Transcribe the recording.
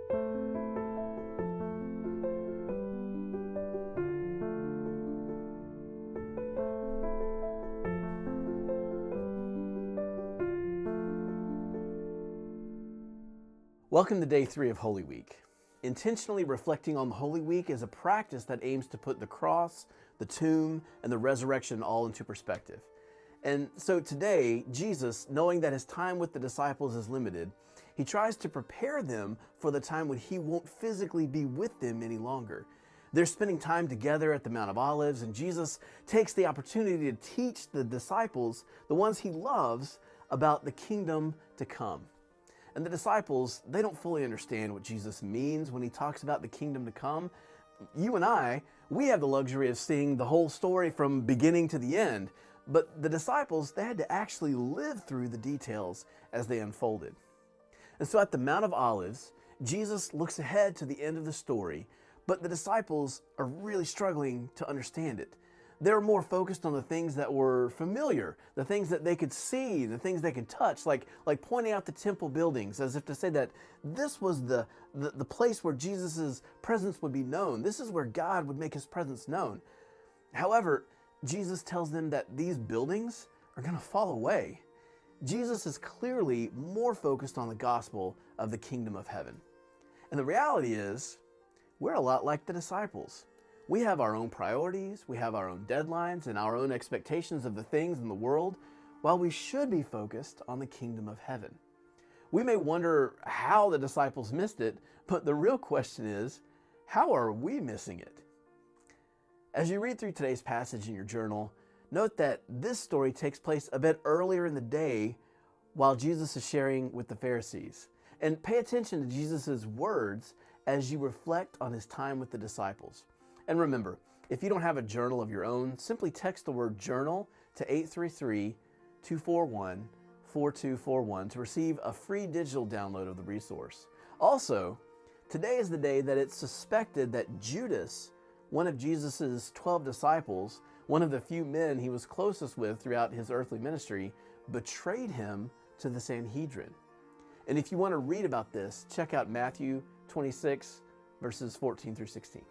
Welcome to day 3 of Holy Week. Intentionally reflecting on the Holy Week is a practice that aims to put the cross, the tomb, and the resurrection all into perspective. And so today, Jesus, knowing that his time with the disciples is limited, he tries to prepare them for the time when he won't physically be with them any longer. They're spending time together at the Mount of Olives, and Jesus takes the opportunity to teach the disciples, the ones he loves, about the kingdom to come. And the disciples, they don't fully understand what Jesus means when he talks about the kingdom to come. You and I, we have the luxury of seeing the whole story from beginning to the end. But the disciples, they had to actually live through the details as they unfolded. And so at the Mount of Olives, Jesus looks ahead to the end of the story, but the disciples are really struggling to understand it. They're more focused on the things that were familiar, the things that they could see, the things they could touch, like pointing out the temple buildings, as if to say that this was the place where Jesus' presence would be known. This is where God would make his presence known. However, Jesus tells them that these buildings are going to fall away. Jesus is clearly more focused on the gospel of the kingdom of heaven. And the reality is, we're a lot like the disciples. We have our own priorities, we have our own deadlines, and our own expectations of the things in the world, while we should be focused on the kingdom of heaven. We may wonder how the disciples missed it, but the real question is, how are we missing it? As you read through today's passage in your journal, note that this story takes place a bit earlier in the day while Jesus is sharing with the Pharisees. And pay attention to Jesus' words as you reflect on his time with the disciples. And remember, if you don't have a journal of your own, simply text the word journal to 833-241-4241 to receive a free digital download of the resource. Also, today is the day that it's suspected that Judas, one of Jesus' 12 disciples, one of the few men he was closest with throughout his earthly ministry, betrayed him to the Sanhedrin. And if you want to read about this, check out Matthew 26, verses 14 through 16.